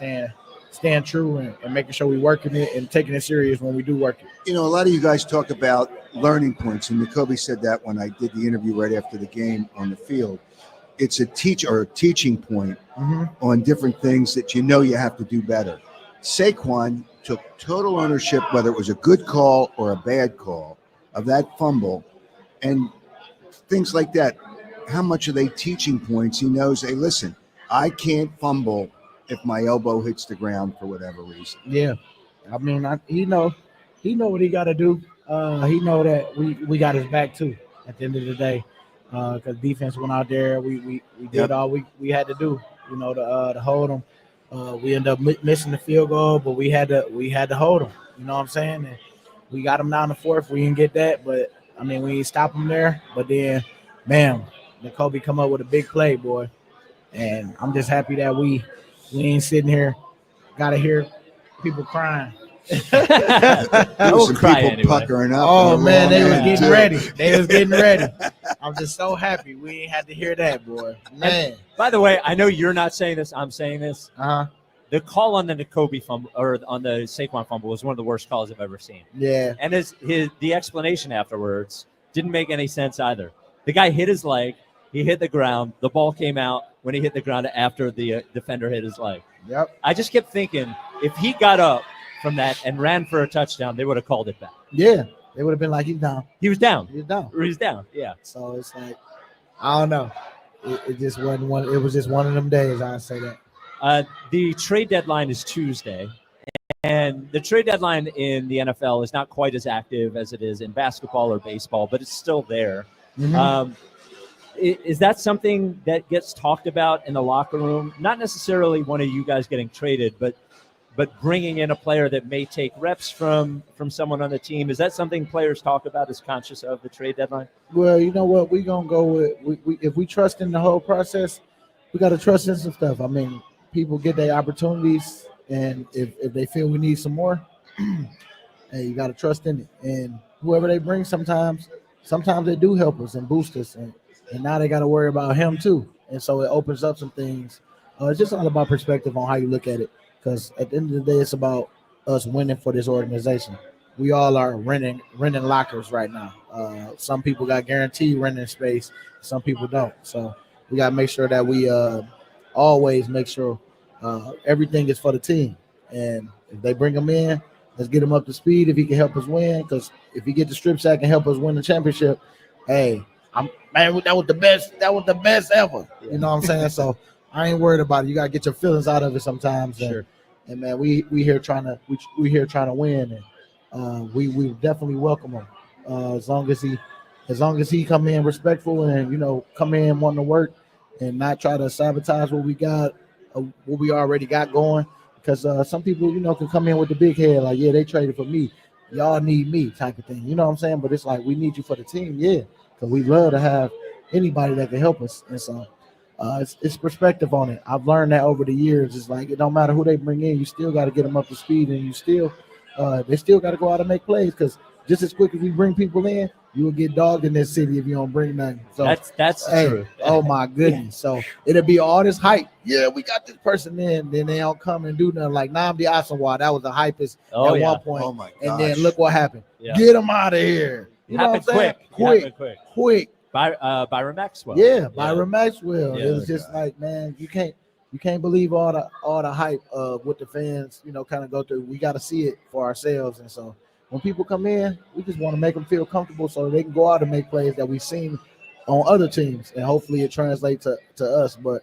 staying true and making sure we're working it and taking it serious when we do work it. You know, a lot of you guys talk about learning points, and Jacoby said that when I did the interview right after the game on the field. It's a teaching point on different things that you have to do better. Saquon took total ownership, whether it was a good call or a bad call, of that fumble, and things like that. How much are they teaching points? He knows, hey, listen, I can't fumble if my elbow hits the ground for whatever reason. Yeah, I mean, he know what he got to do. He know that we got his back too. At the end of the day, because defense went out there, we did all we had to do, to hold them. We ended up missing the field goal, but we had to hold them. You know what I'm saying? And we got them down the fourth. We didn't get that, but I mean, we didn't stop them there. But then, bam, Jacoby come up with a big play, boy. And I'm just happy that we ain't sitting here, gotta hear people crying. There was some people puckering up. Oh man, they was getting ready. They was getting ready. I'm just so happy we ain't had to hear that, boy. Man. And by the way, I know you're not saying this. I'm saying this. The call on the Jacoby fumble or on the Saquon fumble was one of the worst calls I've ever seen. Yeah. And the explanation afterwards didn't make any sense either. The guy hit his leg. He hit the ground. The ball came out when he hit the ground after the defender hit his leg. Yep. I just kept thinking, if he got up from that and ran for a touchdown, they would have called it back. Yeah. They would have been like, he's down. He was down. He was down. Or he's down. Yeah. So it's like, I don't know. It just wasn't one. It was just one of them days. I say that. The trade deadline is Tuesday, and the trade deadline in the NFL is not quite as active as it is in basketball or baseball, but it's still there. Mhm. Is that something that gets talked about in the locker room? Not necessarily one of you guys getting traded, but bringing in a player that may take reps from someone on the team. Is that something players talk about as conscious of the trade deadline? Well, you know what? We're going to go with if we trust in the whole process, we got to trust in some stuff. I mean, people get their opportunities, and if they feel we need some more, hey, you got to trust in it. And whoever they bring, sometimes they do help us and boost us, and now they got to worry about him too. And so it opens up some things. It's just all about perspective on how you look at it, because at the end of the day, it's about us winning for this organization. We all are renting lockers right now. Some people got guaranteed renting space, some people don't. So we got to make sure that we always make sure everything is for the team. And if they bring him in, let's get him up to speed if he can help us win. Because if he get the strip sack and help us win the championship, hey, that was the best. That was the best ever. You know what I'm saying? So I ain't worried about it. You gotta get your feelings out of it sometimes. Sure. And man, we here trying to win, and we definitely welcome him. As long as he come in respectful and come in wanting to work and not try to sabotage what we already got going. Because some people can come in with the big head like, yeah, they traded for me, y'all need me type of thing. You know what I'm saying? But it's like, we need you for the team, yeah, because we love to have anybody that can help us. And so it's perspective on it. I've learned that over the years. It's like, it don't matter who they bring in, you still got to get them up to speed, and they still got to go out and make plays, because just as quick as we bring people in, you will get dogged in this city if you don't bring nothing. So that's true. Oh my goodness. So it'll be all this hype. Yeah, we got this person in, then they don't come and do nothing. Like Nnamdi Asomugha, that was the hypest at one point. Oh my gosh. And then look what happened. Yeah. Get them out of here. You know what I'm saying? Quick. Byron Maxwell. Yeah, Byron Maxwell. Yeah. It was just like, man, you can't believe all the hype of what the fans, kind of go through. We got to see it for ourselves. And so when people come in, we just want to make them feel comfortable so they can go out and make plays that we've seen on other teams, and hopefully it translates to us. But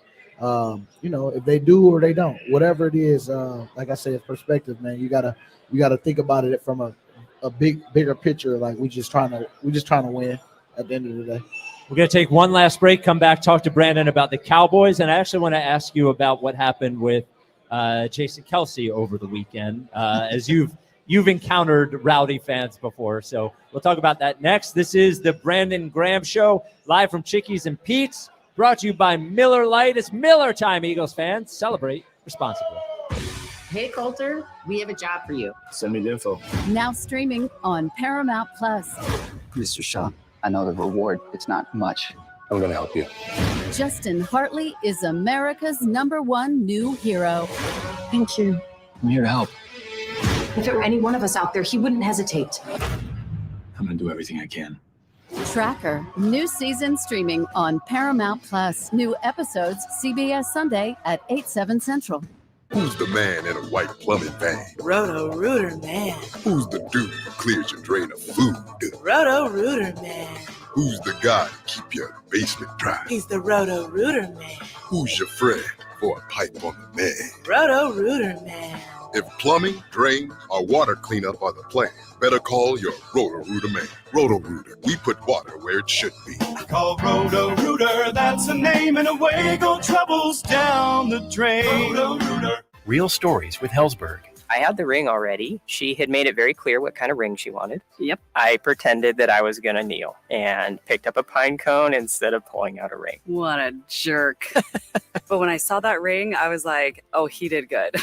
if they do or they don't, whatever it is, like I said, it's perspective, man. You gotta think about it from a bigger picture. Like we just trying to win. at the end of the day. We're going to take one last break, come back, talk to Brandon about the Cowboys, and I actually want to ask you about what happened with Jason Kelsey over the weekend, as you've encountered rowdy fans before. So we'll talk about that next. This is the Brandon Graham Show, live from Chickie's and Pete's, brought to you by Miller Lite. It's Miller time, Eagles fans. Celebrate responsibly. Hey, Coulter, we have a job for you. Send me the info. Now streaming on Paramount Plus. Mr. Shaw, I know the reward, it's not much. I'm going to help you. Justin Hartley is America's #1 new hero. Thank you. I'm here to help. If it were any one of us out there, he wouldn't hesitate. I'm going to do everything I can. Tracker, new season streaming on Paramount Plus. New episodes CBS Sunday at 8/7 Central. Who's the man in a white plumbing van? Roto-Rooter Man. Who's the dude who clears your drain of food? Roto-Rooter Man. Who's the guy to keep your basement dry? He's the Roto-Rooter Man. Who's your friend for a pipe on the man? Roto-Rooter Man. If plumbing, drain, or water cleanup are the plan, better call your Roto-Rooter man. Roto-Rooter, we put water where it should be. Call Roto-Rooter, that's a name, and away go troubles down the drain. Roto-Rooter. Real stories with Hellsberg. I had the ring already. She had made it very clear what kind of ring she wanted. Yep. I pretended that I was going to kneel and picked up a pine cone instead of pulling out a ring. What a jerk. But when I saw that ring, I was like, oh, he did good.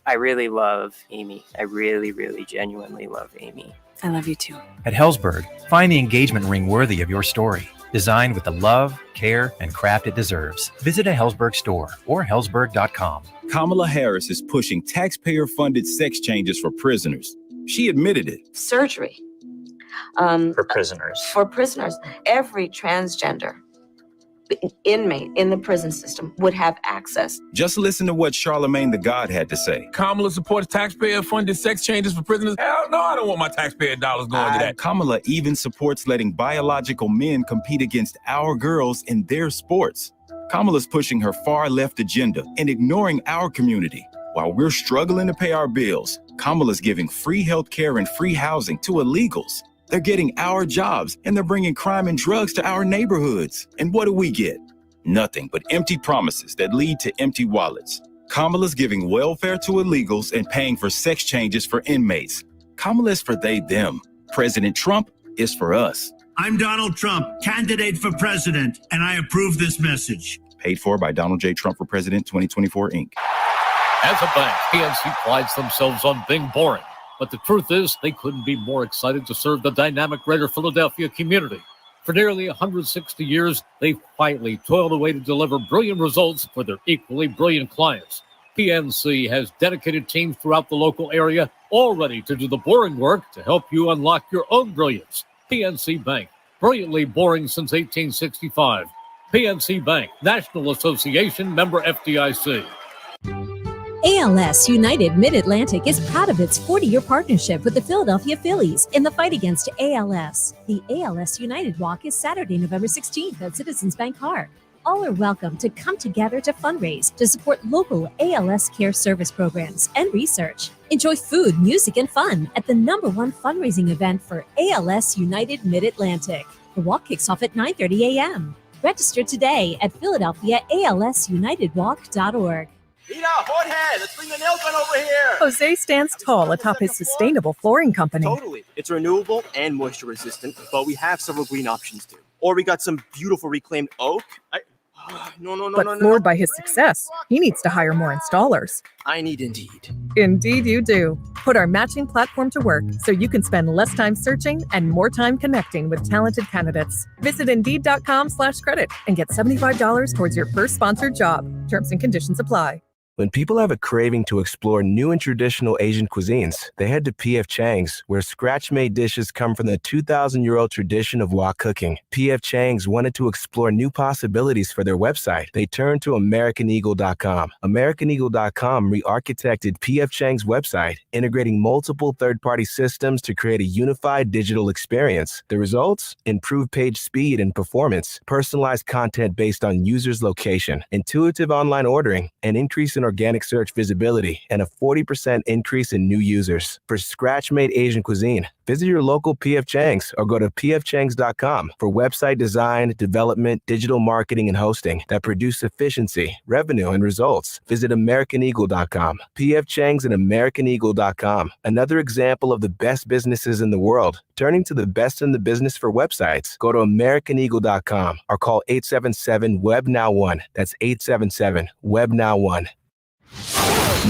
I really love Amy. I really, really genuinely love Amy. I love you too. At Hellsberg, find the engagement ring worthy of your story. Designed with the love, care, and craft it deserves. Visit a Hellsberg store or hellsberg.com. Kamala Harris is pushing taxpayer-funded sex changes for prisoners. She admitted it. Surgery. For prisoners. For prisoners. Every transgender inmate in the prison system would have access. Just listen to what Charlemagne the God had to say. Kamala supports taxpayer-funded sex changes for prisoners. Hell no, I don't want my taxpayer dollars going to that. Kamala even supports letting biological men compete against our girls in their sports. Kamala's pushing her far-left agenda and ignoring our community. While we're struggling to pay our bills, Kamala's giving free health care and free housing to illegals. They're getting our jobs, and they're bringing crime and drugs to our neighborhoods. And what do we get? Nothing but empty promises that lead to empty wallets. Kamala's giving welfare to illegals and paying for sex changes for inmates. Kamala is for they, them. President Trump is for us. I'm Donald Trump, candidate for president, and I approve this message. Paid for by Donald J. Trump for President 2024, Inc. As a bank, PNC prides themselves on being boring. But the truth is, they couldn't be more excited to serve the dynamic greater Philadelphia community. For nearly 160 years, they've quietly toiled away to deliver brilliant results for their equally brilliant clients. PNC has dedicated teams throughout the local area, all ready to do the boring work to help you unlock your own brilliance. PNC Bank, brilliantly boring since 1865. PNC Bank, National Association, member FDIC. ALS United Mid-Atlantic is proud of its 40-year partnership with the Philadelphia Phillies in the fight against ALS. The ALS United Walk is Saturday, November 16th at Citizens Bank Park. All are welcome to come together to fundraise to support local ALS care service programs and research. Enjoy food, music, and fun at the #1 fundraising event for ALS United Mid-Atlantic. The walk kicks off at 9:30 a.m. Register today at PhiladelphiaALSUnitedWalk.org. Rita, Jorge, let's bring the nail gun over here. Jose stands tall atop his sustainable flooring company. Totally. It's renewable and moisture resistant, but we have several green options too. Or we got some beautiful reclaimed oak. But floored by his success, he needs to hire more installers. I need Indeed. Indeed you do. Put our matching platform to work so you can spend less time searching and more time connecting with talented candidates. Visit Indeed.com/credit and get $75 towards your first sponsored job. Terms and conditions apply. When people have a craving to explore new and traditional Asian cuisines, they head to P.F. Chang's, where scratch-made dishes come from the 2,000-year-old tradition of wok cooking. P.F. Chang's wanted to explore new possibilities for their website. They turned to AmericanEagle.com. AmericanEagle.com re-architected P.F. Chang's website, integrating multiple third-party systems to create a unified digital experience. The results? Improved page speed and performance, personalized content based on users' location, intuitive online ordering, an increase in organic search visibility, and a 40% increase in new users. For scratch-made Asian cuisine, Visit your local P.F. Chang's or go to pfchangs.com for website design, development, digital marketing, and hosting that produce efficiency, revenue, and results. Visit AmericanEagle.com. P.F. Chang's and AmericanEagle.com. Another example of the best businesses in the world, turning to the best in the business for websites. Go to AmericanEagle.com or call 877-WEB-NOW1. That's 877-WEB-NOW1.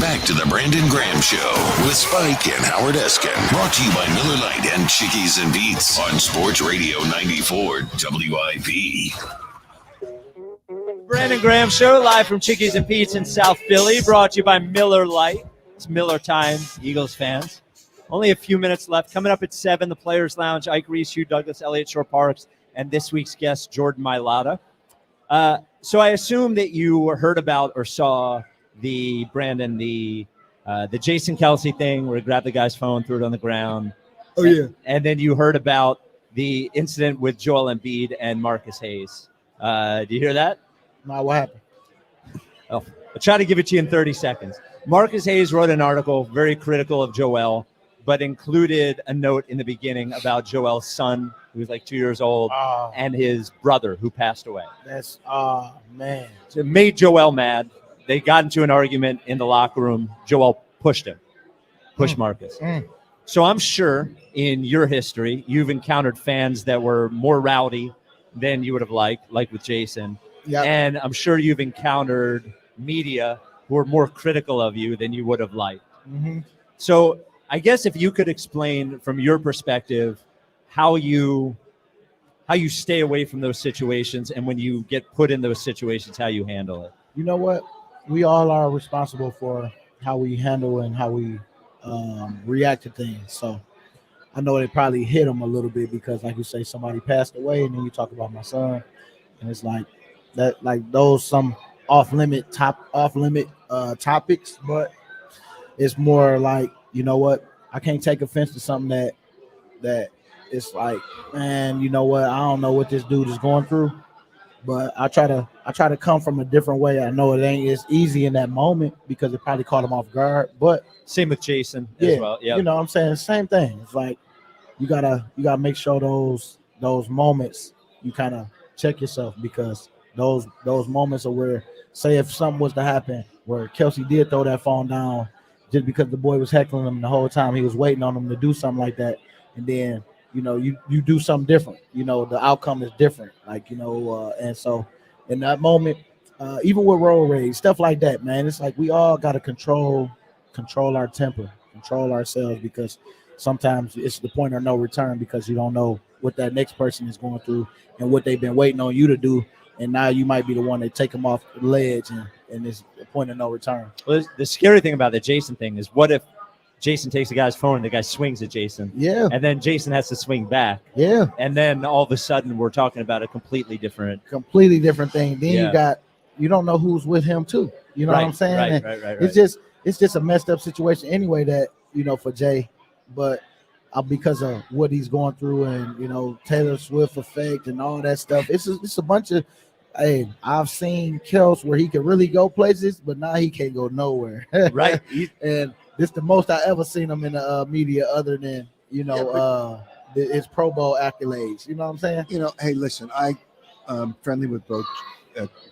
Back to the Brandon Graham Show with Spike and Howard Eskin. Brought to you by Miller Lite and Chickies and Beats on Sports Radio 94 WIP. Brandon Graham Show, live from Chickies and Pete's in South Philly, brought to you by Miller Lite. It's Miller time, Eagles fans. Only a few minutes left. Coming up at 7, the Players Lounge, Ike Reese, Hugh Douglas, Elliott Shore Parks, and this week's guest, Jordan Mailata. So I assume that you heard about or saw the Jason Kelce thing where he grabbed the guy's phone, threw it on the ground. Oh, yeah. And then you heard about the incident with Joel Embiid and Marcus Hayes. Do you hear that? No, what happened? Oh, I'll try to give it to you in 30 seconds. Marcus Hayes wrote an article very critical of Joel, but included a note in the beginning about Joel's son, who was like 2 years old, and his brother who passed away. That's, man. So it made Joel mad. They got into an argument in the locker room. Joel pushed Marcus. So I'm sure in your history, you've encountered fans that were more rowdy than you would have liked, like with Jason. Yep. And I'm sure you've encountered media who are more critical of you than you would have liked. Mm-hmm. So I guess if you could explain from your perspective how you stay away from those situations, and when you get put in those situations, how you handle it. You know what? We all are responsible for how we handle and how we react to things. So I know it probably hit him a little bit because, like you say, somebody passed away, and then you talk about my son, and it's like that, like those some off-limit topics, but it's more like, you know what? I can't take offense to something that it's like, man, you know what? I don't know what this dude is going through. But I try to come from a different way. I know it ain't as easy in that moment because it probably caught him off guard. But same with Jason as well. Yeah, you know what I'm saying? Same thing. It's like you gotta make sure those moments you kind of check yourself, because those moments are where, say if something was to happen where Kelce did throw that phone down just because the boy was heckling him the whole time, he was waiting on him to do something like that, and then you do something different, the outcome is different, and so in that moment, even with road rage, stuff like that, man, it's like we all got to control our temper, control ourselves, because sometimes it's the point of no return, because you don't know what that next person is going through and what they've been waiting on you to do, and now you might be the one that take them off the ledge, and it's the point of no return. Well, the scary thing about the Jason thing is, what if Jason takes the guy's phone and the guy swings at Jason? Yeah. And then Jason has to swing back. Yeah. And then all of a sudden we're talking about a completely different thing. Then you don't know who's with him too. You know what I'm saying? Right. It's just a messed up situation anyway that, for Jay, but because of what he's going through and, Taylor Swift effect and all that stuff, it's a bunch of, hey, I've seen Kels where he can really go places, but now he can't go nowhere. Right. And this the most I ever seen him in the media, other than his Pro Bowl accolades. You know what I'm saying? Hey, listen, I'm friendly with both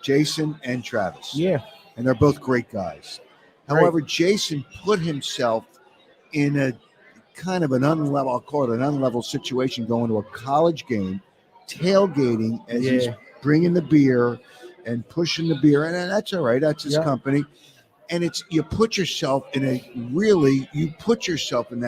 Jason and Travis. Yeah, and they're both great guys. However, Jason put himself in a kind of an unlevel, I'll call it an unlevel situation, going to a college game, tailgating as he's bringing the beer and pushing the beer, and that's all right. That's his company. And you put yourself in that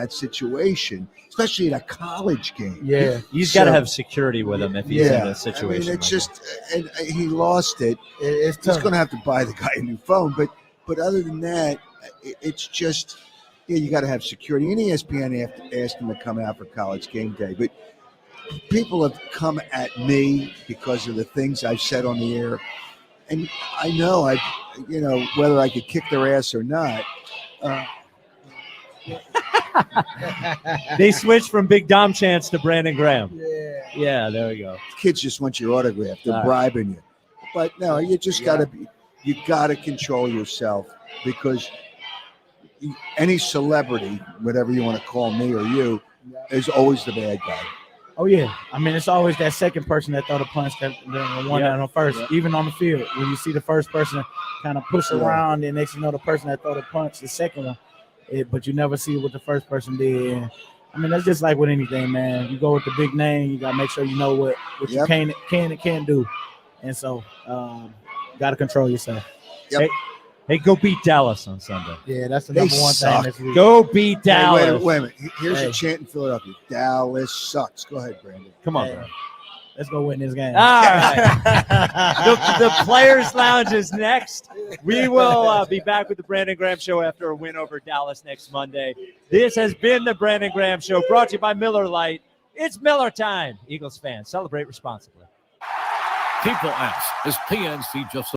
situation, especially at a college game. Yeah, he's got to have security with him if he's in a situation. I mean, it's and he lost it. He's going to have to buy the guy a new phone. But other than that, it's just, you got to have security. And ESPN asked him to come out for College Game Day. But people have come at me because of the things I've said on the air. And I know whether I could kick their ass or not. They switched from Big Dom Chance to Brandon Graham. Yeah, there we go. Kids just want your autograph. They're bribing you. But no, you just got to control yourself, because any celebrity, whatever you want to call me or you, is always the bad guy. Oh yeah, I mean it's always that second person that throw the punch that the one that on first. Even on the field, when you see the first person kind of push around, and next you know the person that throw the punch, the second one, but you never see what the first person did. And, I mean that's just like with anything, man. You go with the big name, you gotta make sure you know what you can and can't do, and so gotta control yourself. Yep. Hey, go beat Dallas on Sunday. Yeah, that's the number one thing this week. Go beat Dallas. Wait a minute. Here's a chant in Philadelphia. Dallas sucks. Go ahead, Brandon. Come on, bro. Let's go win this game. All right. the Players Lounge is next. We will be back with the Brandon Graham Show after a win over Dallas next Monday. This has been the Brandon Graham Show, brought to you by Miller Lite. It's Miller time. Eagles fans, celebrate responsibly. People ask, is PNC just